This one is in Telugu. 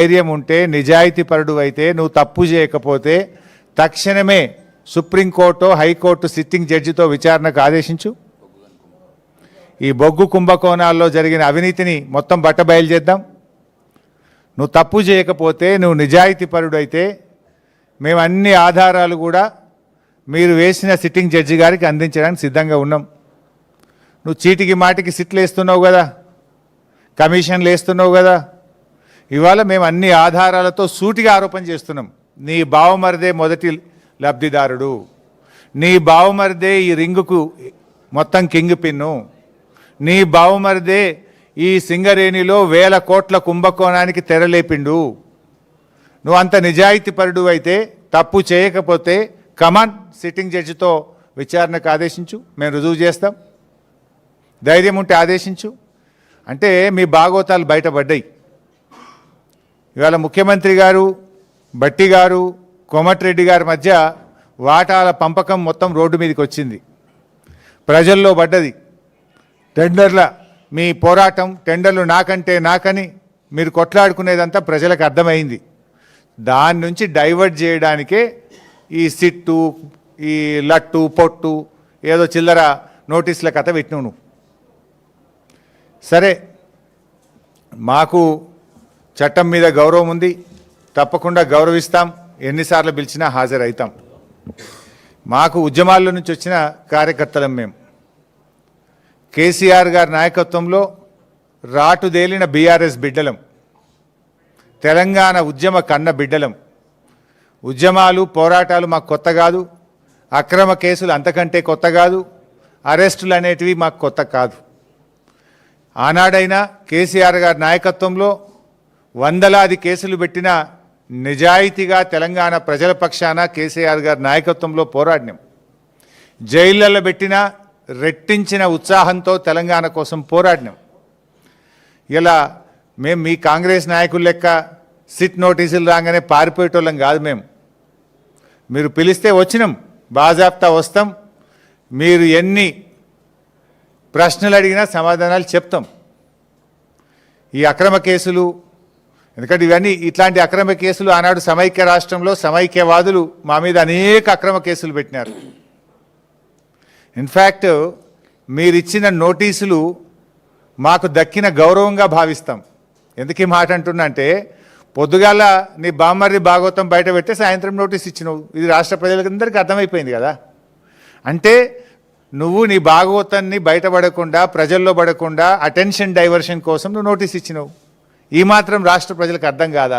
ధైర్యం ఉంటే నిజాయితీపరుడు అయితే నువ్వు తప్పు చేయకపోతే తక్షణమే సుప్రీంకోర్టు హైకోర్టు సిట్టింగ్ జడ్జితో విచారణకు ఆదేశించు. ఈ బొగ్గు కుంభకోణాల్లో జరిగిన అవినీతిని మొత్తం బట్టబయలు చేద్దాం. నువ్వు తప్పు చేయకపోతే నువ్వు నిజాయితీపరుడు అయితే మేము అన్ని ఆధారాలు కూడా మీరు వేసిన సిట్టింగ్ జడ్జి గారికి అందించడానికి సిద్ధంగా ఉన్నాం. నువ్వు చీటికి మాటికి సిట్లు వేస్తున్నావు కదా, కమిషన్లు వేస్తున్నావు కదా. ఇవాళ మేము అన్ని ఆధారాలతో సూటిగా ఆరోపణ చేస్తున్నాం. నీ బావమరిదే మొదటి లబ్ధిదారుడు, నీ బావమరిదే ఈ రింగుకు మొత్తం కింగ్ పిన్ను, నీ బావమరిదే ఈ సింగరేణిలో 1000 కోట్ల కుంభకోణానికి తెరలేపిండు. నువ్వు అంత నిజాయితీపరుడు అయితే తప్పు చేయకపోతే కమాన్ సిట్టింగ్ జడ్జితో విచారణకు ఆదేశించు, మేము రుజువు చేస్తాం. ధైర్యం ఉంటే ఆదేశించు. అంటే మీ భాగోతాలు బయటపడ్డాయి. ఇవాళ ముఖ్యమంత్రి గారు, భట్టి గారు, కోమటిరెడ్డి గారి మధ్య వాటాల పంపకం మొత్తం రోడ్డు మీదకి వచ్చింది, ప్రజల్లో పడ్డది. టెండర్ల మీ పోరాటం, టెండర్లు నాకంటే నాకని మీరు కొట్లాడుకునేదంతా ప్రజలకు అర్థమైంది. దాని నుంచి డైవర్ట్ చేయడానికే ఈ సిట్టు, ఈ లట్టు పొట్టు ఏదో చిల్లర నోటీసుల కథ పెట్టినావు నువ్వు. సరే, మాకు చట్టం మీద గౌరవం ఉంది, తప్పకుండా గౌరవిస్తాం, ఎన్నిసార్లు పిలిచినా హాజరవుతాం. మాకు ఉద్యమాల నుంచి వచ్చిన కార్యకర్తలం మేము. కేసీఆర్ గారి నాయకత్వంలో రాటుదేలిన బీఆర్ఎస్ బిడ్డలం, తెలంగాణ ఉద్యమ కన్న బిడ్డలం. ఉద్యమాలు పోరాటాలు మాకు కొత్త కాదు, అక్రమ కేసులు అంతకంటే కొత్త కాదు, అరెస్టులు అనేటివి మాకు కొత్త కాదు. ఆనాడైనా కేసీఆర్ గారి నాయకత్వంలో వందలాది కేసులు పెట్టిన నిజాయితీగా తెలంగాణ ప్రజల పక్షాన కేసీఆర్ గారి నాయకత్వంలో పోరాడినాం. జైళ్ళల్లో పెట్టిన రెట్టించిన ఉత్సాహంతో తెలంగాణ కోసం పోరాడినాం. ఇలా మేము మీ కాంగ్రెస్ నాయకుల లెక్క సిట్ నోటీసులు రాగానే పారిపోయేటోళ్ళం కాదు. మీరు పిలిస్తే వచ్చినాం, బాజాప్తా వస్తాం. మీరు ఎన్ని ప్రశ్నలు అడిగినా సమాధానాలు చెప్తాం. ఈ అక్రమ కేసులు, ఎందుకంటే ఇవన్నీ ఇట్లాంటి అక్రమ కేసులు ఆనాడు సమైక్య రాష్ట్రంలో సమైక్యవాదులు మా మీద అనేక అక్రమ కేసులు పెట్టినారు. ఇన్ఫ్యాక్ట్ మీరు ఇచ్చిన నోటీసులు మాకు దక్కిన గౌరవంగా భావిస్తాం. ఎందుకు ఈ మాట అంటున్నా అంటే, పొద్దుగాల నీ బామ్మర్రి భాగవతం బయట పెడితే సాయంత్రం నోటీస్ ఇచ్చినావు. ఇది రాష్ట్ర ప్రజలందరికీ అర్థమైపోయింది కదా. అంటే నువ్వు నీ భాగవతాన్ని బయటపడకుండా, ప్రజల్లో పడకుండా అటెన్షన్ డైవర్షన్ కోసం నువ్వు నోటీస్ ఇచ్చినావు. ఈ మాత్రం రాష్ట్ర ప్రజలకు అర్థం కాదా?